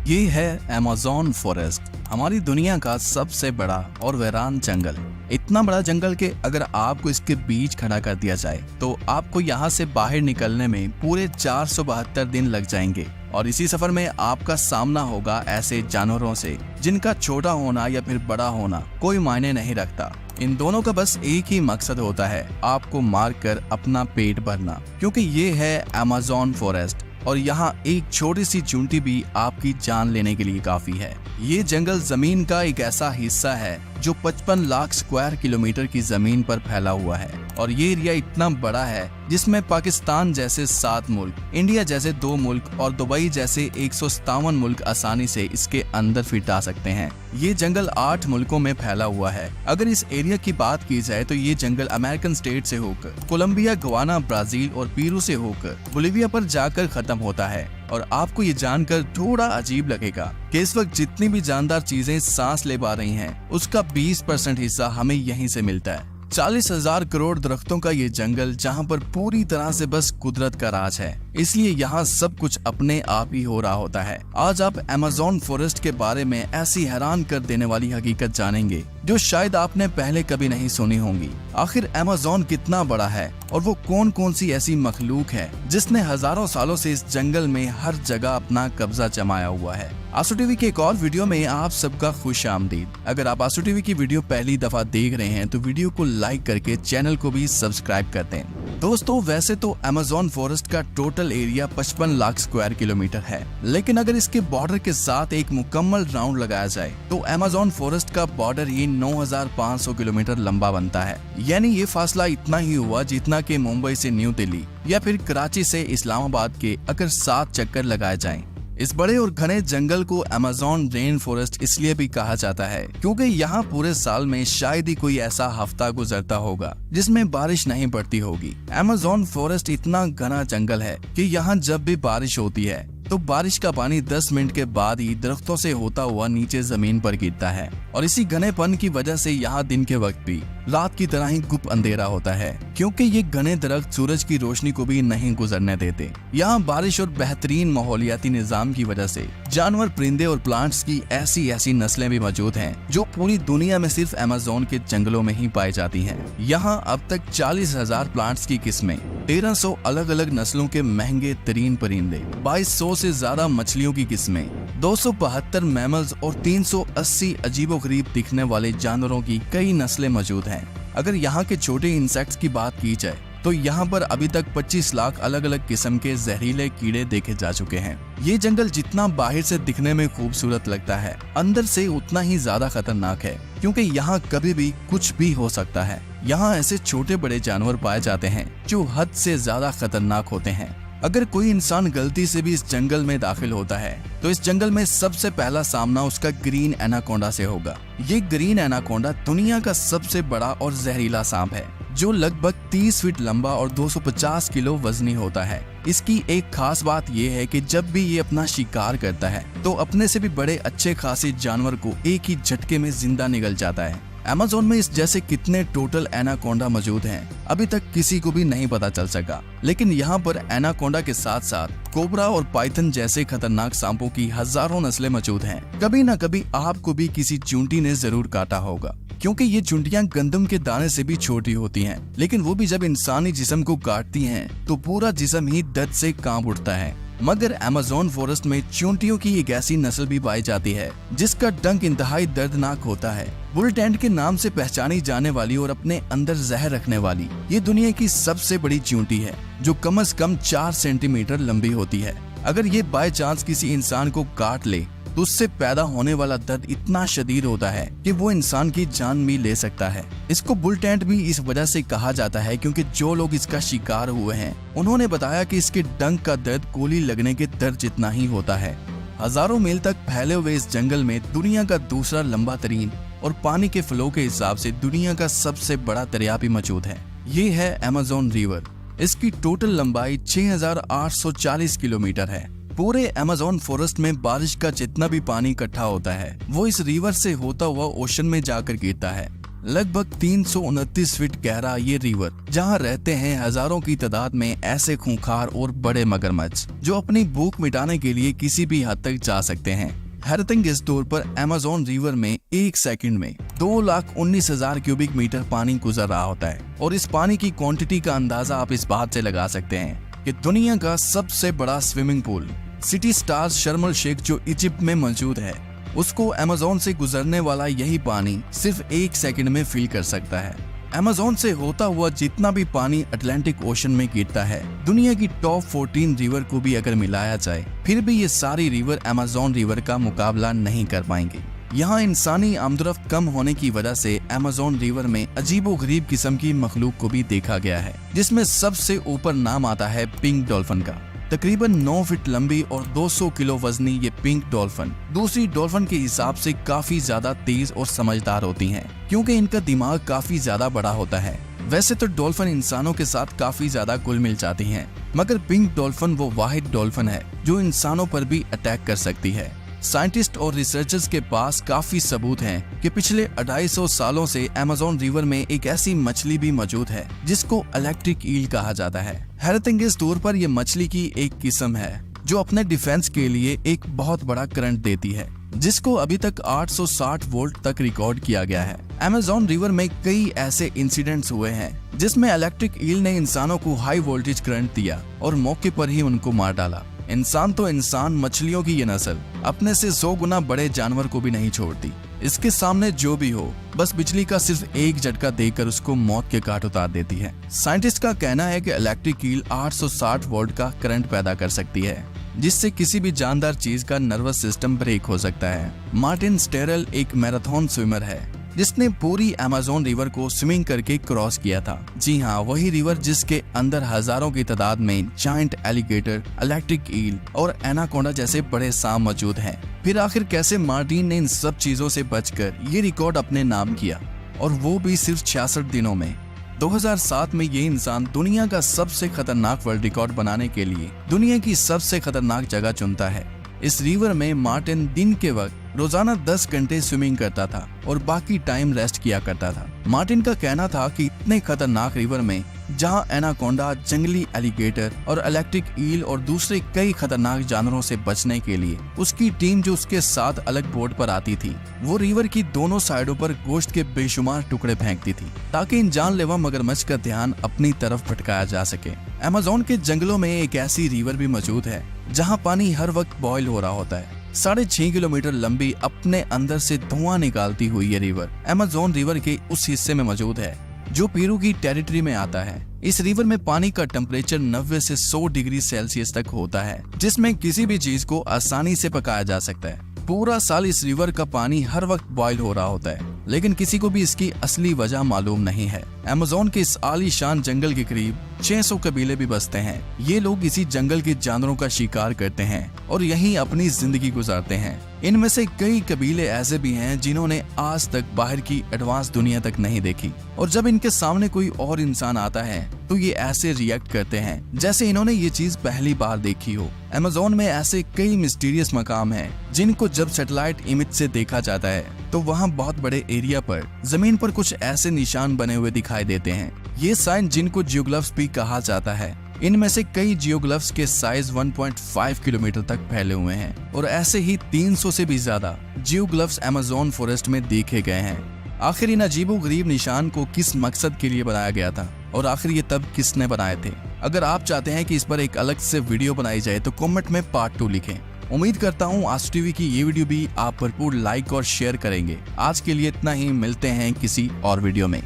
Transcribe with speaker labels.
Speaker 1: ये है Amazon forest, हमारी दुनिया का सबसे बड़ा और वीरान जंगल। इतना बड़ा जंगल के अगर आपको इसके बीच खड़ा कर दिया जाए तो आपको यहाँ से बाहर निकलने में पूरे 472 दिन लग जाएंगे। और इसी सफर में आपका सामना होगा ऐसे जानवरों से जिनका छोटा होना या फिर बड़ा होना कोई मायने नहीं रखता। इन दोनों का बस एक ही मकसद होता है, आपको मारकर अपना पेट भरना, क्योंकि ये है अमेज़न फॉरेस्ट और यहाँ एक छोटी सी चूंटी भी आपकी जान लेने के लिए काफी है। ये जंगल जमीन का एक ऐसा हिस्सा है जो 55 लाख स्क्वायर किलोमीटर की जमीन पर फैला हुआ है और ये एरिया इतना बड़ा है जिसमें पाकिस्तान जैसे 7 मुल्क, इंडिया जैसे 2 मुल्क और दुबई जैसे 157 मुल्क आसानी से इसके अंदर फिट आ सकते हैं। ये जंगल 8 मुल्कों में फैला हुआ है। अगर इस एरिया की बात की जाए तो ये जंगल अमेरिकन स्टेट से होकर कोलंबिया, गवाना, ब्राजील और पेरू से होकर बोलिविया पर जाकर खत्म होता है। और आपको ये जानकर थोड़ा अजीब लगेगा कि इस वक्त जितनी भी जानदार चीजें सांस ले पा रही हैं, उसका 20% हिस्सा हमें यहीं से मिलता है। 40,000 करोड़ दरख्तों का ये जंगल जहाँ पर पूरी तरह से बस कुदरत का राज है, इसलिए यहाँ सब कुछ अपने आप ही हो रहा होता है। आज आप अमेज़न फॉरेस्ट के बारे में ऐसी हैरान कर देने वाली हकीकत जानेंगे जो शायद आपने पहले कभी नहीं सुनी होंगी। आखिर अमेज़न कितना बड़ा है और वो कौन कौन सी ऐसी मखलूक है जिसने हजारों सालों से इस जंगल में हर जगह अपना कब्जा जमाया हुआ है। आंसू टीवी के एक और वीडियो में आप सबका खुश आमदीद। अगर आप आंसू टीवी की वीडियो पहली दफा देख रहे हैं तो वीडियो को लाइक करके चैनल को भी सब्सक्राइब कर दें। दोस्तों, वैसे तो अमेज़न फॉरेस्ट का total area 55 lakh square kilometre है, लेकिन अगर इसके बॉर्डर के साथ एक मुकम्मल राउंड लगाया जाए तो अमेज़न फॉरेस्ट का बॉर्डर ही 9,500 किलोमीटर लंबा बनता है। यानी ये फासला इतना ही हुआ जितना कि मुंबई से न्यू दिल्ली या फिर कराची से इस्लामाबाद के अगर 7 चक्कर लगाए जाएं। इस बड़े और घने जंगल को अमेज़न रेन फॉरेस्ट इसलिए भी कहा जाता है क्योंकि यहाँ पूरे साल में शायद ही कोई ऐसा हफ्ता गुजरता होगा जिसमें बारिश नहीं पड़ती होगी। अमेज़न फॉरेस्ट इतना घना जंगल है कि यहाँ जब भी बारिश होती है तो बारिश का पानी 10 मिनट के बाद ही दरख्तों से होता हुआ नीचे जमीन पर गिरता है और इसी घनेपन की वजह से यहाँ दिन के वक्त भी रात की तरह ही गुप अंधेरा होता है, क्योंकि ये घने दरख्त सूरज की रोशनी को भी नहीं गुजरने देते। यहाँ बारिश और बेहतरीन माहौलियाती निजाम की वजह से जानवर, परिंदे और प्लांट्स की ऐसी नस्लें भी मौजूद हैं जो पूरी दुनिया में सिर्फ अमेज़न के जंगलों में ही पाई जाती हैं। यहाँ अब तक 40,000 प्लांट्स की किस्में, 1300 अलग अलग नस्लों के महंगे तरीन परिंदे, 2200 से ज्यादा मछलियों की किस्में, 272 मैमल्स और 380 अजीबोगरीब दिखने वाले जानवरों की कई नस्लें मौजूद हैं। अगर यहाँ के छोटे इंसेक्ट्स की बात की जाए तो यहाँ पर अभी तक 25 लाख अलग अलग किस्म के जहरीले कीड़े देखे जा चुके हैं। ये जंगल जितना बाहर से दिखने में खूबसूरत लगता है, अंदर से उतना ही ज्यादा खतरनाक है, क्योंकि यहाँ कभी भी कुछ भी हो सकता है। यहाँ ऐसे छोटे बड़े जानवर पाए जाते हैं जो हद से ज्यादा खतरनाक होते हैं। अगर कोई इंसान गलती से भी इस जंगल में दाखिल होता है तो इस जंगल में सबसे पहला सामना उसका ग्रीन एनाकोंडा से होगा। ये ग्रीन एनाकोंडा दुनिया का सबसे बड़ा और जहरीला सांप है जो लगभग 30 फीट लंबा और 250 किलो वजनी होता है। इसकी एक खास बात यह है कि जब भी ये अपना शिकार करता है तो अपने से भी बड़े अच्छे खासे जानवर को एक ही झटके में जिंदा निगल जाता है। अमेज़न में इस जैसे कितने टोटल एनाकोंडा मौजूद हैं अभी तक किसी को भी नहीं पता चल सका, लेकिन यहाँ पर एनाकोंडा के साथ साथ कोबरा और पाइथन जैसे खतरनाक सांपों की हजारों नस्लें मौजूद हैं। कभी न कभी आपको भी किसी चूंटी ने जरूर काटा होगा, क्योंकि ये चूंटियां गंदम के दाने से भी छोटी होती हैं, लेकिन वो भी जब इंसानी जिस्म को काटती हैं तो पूरा जिस्म ही दर्द से कांप उठता है। मगर अमेज़न फॉरेस्ट में चूंटियों की एक ऐसी नस्ल भी पाई जाती है जिसका डंक इंतहाई दर्दनाक होता है। बुल टेंट के नाम से पहचानी जाने वाली और अपने अंदर जहर रखने वाली ये दुनिया की सबसे बड़ी चूंटी है जो कम से कम 4 सेंटीमीटर लंबी होती है। अगर ये बाय चांस किसी इंसान को काट ले तो उससे पैदा होने वाला दर्द इतना शदीद होता है कि वो इंसान की जान भी ले सकता है। इसको बुल टेंट भी इस वजह से कहा जाता है क्योंकि जो लोग इसका शिकार हुए हैं उन्होंने बताया कि इसके डंक का दर्द गोली लगने के दर्द जितना ही होता है। हजारों मील तक फैले हुए इस जंगल में दुनिया का दूसरा लंबा तरीन और पानी के फ्लो के हिसाब से दुनिया का सबसे बड़ा दरिया भी मौजूद है। ये है अमेज़न रिवर। इसकी टोटल लंबाई 6,840 किलोमीटर है। पूरे अमेज़न फॉरेस्ट में बारिश का जितना भी पानी इकट्ठा होता है वो इस रिवर से होता हुआ ओशन में जाकर गिरता है। लगभग 329 फीट गहरा ये रिवर, जहाँ रहते हैं हजारों की तादाद में ऐसे खूंखार और बड़े मगरमच्छ जो अपनी भूख मिटाने के लिए किसी भी हद तक जा सकते हैं। हैरतिंग इस तौर पर अमेज़न रिवर में एक सेकंड में 2,19,000 क्यूबिक मीटर पानी गुजर रहा होता है। और इस पानी की क्वांटिटी का अंदाजा आप इस बात से लगा सकते हैं कि दुनिया का सबसे बड़ा स्विमिंग पूल सिटी स्टार्स शर्म अल शेख जो इजिप्ट में मौजूद है, उसको अमेज़न से गुजरने वाला यही पानी सिर्फ एक सेकंड में फिल कर सकता है। अमेज़न से होता हुआ जितना भी पानी अटलांटिक ओशन में गिरता है, दुनिया की टॉप 14 रिवर को भी अगर मिलाया जाए, फिर भी ये सारी रिवर अमेज़न रिवर का मुकाबला नहीं कर पाएंगे। यहाँ इंसानी आमदरफ्त कम होने की वजह से अमेज़न रिवर में अजीबोगरीब किस्म की मखलूक को भी देखा गया है, जिसमें सबसे ऊपर नाम आता है पिंक डॉल्फिन का। तकरीबन 9 फीट लंबी और 200 किलो वजनी ये पिंक डॉल्फिन दूसरी डॉल्फिन के हिसाब से काफी ज्यादा तेज और समझदार होती हैं, क्योंकि इनका दिमाग काफी ज्यादा बड़ा होता है। वैसे तो डॉल्फिन इंसानों के साथ काफी ज्यादा घुल मिल जाती हैं, मगर पिंक डॉल्फिन वो वाहिद डॉल्फिन है जो इंसानों पर भी अटैक कर सकती है। साइंटिस्ट और रिसर्चर्स के पास काफी सबूत हैं कि पिछले 250 सालों से अमेज़न रिवर में एक ऐसी मछली भी मौजूद है जिसको इलेक्ट्रिक ईल कहा जाता है। हैरतअंगेज तौर पर यह मछली की एक किस्म है जो अपने डिफेंस के लिए एक बहुत बड़ा करंट देती है, जिसको अभी तक 860 वोल्ट तक रिकॉर्ड किया गया है। अमेज़न रिवर में कई ऐसे इंसिडेंट्स हुए हैं जिसमें इलेक्ट्रिक ईल ने इंसानों को हाई वोल्टेज करंट दिया और मौके पर ही उनको मार डाला। इंसान तो इंसान, मछलियों की ये नस्ल अपने से 100 गुना बड़े जानवर को भी नहीं छोड़ती। इसके सामने जो भी हो, बस बिजली का सिर्फ एक झटका देकर उसको मौत के घाट उतार देती है। साइंटिस्ट का कहना है कि इलेक्ट्रिक ईल 860 वोल्ट का करंट पैदा कर सकती है, जिससे किसी भी जानदार चीज का नर्वस सिस्टम ब्रेक हो सकता है। मार्टिन स्टेरल एक मैराथन स्विमर है जिसने पूरी अमेज़न रिवर को स्विमिंग करके क्रॉस किया था। जी हाँ, वही रिवर जिसके अंदर हजारों की तादाद में जायंट एलिगेटर, इलेक्ट्रिक ईल और एनाकोंडा जैसे बड़े सांप मौजूद हैं। फिर आखिर कैसे मार्टिन ने इन सब चीजों से बचकर ये रिकॉर्ड अपने नाम किया, और वो भी सिर्फ 66 दिनों में। 2007 में ये इंसान दुनिया का सबसे खतरनाक वर्ल्ड रिकॉर्ड बनाने के लिए दुनिया की सबसे खतरनाक जगह चुनता है। इस रिवर में मार्टिन दिन के वक्त रोजाना 10 घंटे स्विमिंग करता था और बाकी टाइम रेस्ट किया करता था। मार्टिन का कहना था कि इतने खतरनाक रिवर में जहां एनाकोंडा, जंगली एलिगेटर और इलेक्ट्रिक ईल और दूसरे कई खतरनाक जानवरों से बचने के लिए उसकी टीम जो उसके साथ अलग बोट पर आती थी, वो रिवर की दोनों साइडों पर गोश्त के बेशुमार टुकड़े फेंकती थी ताकि इन जानलेवा मगरमच्छ का ध्यान अपनी तरफ भटकाया जा सके। अमेज़न के जंगलों में एक ऐसी रिवर भी मौजूद है जहाँ पानी हर वक्त बॉयल हो रहा होता है। 6.5 किलोमीटर लंबी, अपने अंदर से धुआं निकालती हुई ये रिवर अमेज़न रिवर के उस हिस्से में मौजूद है जो पेरू की टेरिटरी में आता है। इस रिवर में पानी का टेम्परेचर 90 से 100 डिग्री सेल्सियस तक होता है, जिसमें किसी भी चीज को आसानी से पकाया जा सकता है। पूरा साल इस रिवर का पानी हर वक्त बॉयल हो रहा होता है, लेकिन किसी को भी इसकी असली वजह मालूम नहीं है। अमेज़न के इस आलीशान जंगल के करीब 600 कबीले भी बसते हैं। ये लोग इसी जंगल के जानवरों का शिकार करते हैं और यहीं अपनी जिंदगी गुजारते हैं। इनमें से कई कबीले ऐसे भी हैं जिन्होंने आज तक बाहर की एडवांस दुनिया तक नहीं देखी, और जब इनके सामने कोई और इंसान आता है तो ये ऐसे रिएक्ट करते हैं जैसे इन्होंने ये चीज पहली बार देखी हो। अमेज़न में ऐसे कई मिस्टीरियस मकाम हैं जिनको जब सैटेलाइट इमेज से देखा जाता है तो वहाँ बहुत बड़े एरिया पर जमीन पर कुछ ऐसे निशान बने हुए दिखाई देते हैं। ये साइन जिनको जियोग्लिफ्स भी कहा जाता है, इनमें से कई जियोग्लिफ्स के साइज 1.5 किलोमीटर तक फैले हुए हैं और ऐसे ही 300 से भी ज्यादा जियोग्लिफ्स अमेज़न फॉरेस्ट में देखे गए हैं। आखिर इन अजीबोगरीब निशान को किस मकसद के लिए बनाया गया था और आखिर ये तब किसने बनाए थे? अगर आप चाहते हैं कि इस पर एक अलग से वीडियो बनाई जाए तो कमेंट में पार्ट 2 लिखें। उम्मीद करता हूँ आज टीवी की ये वीडियो भी आप भरपूर लाइक और शेयर करेंगे। आज के लिए इतना ही, मिलते हैं किसी और वीडियो में।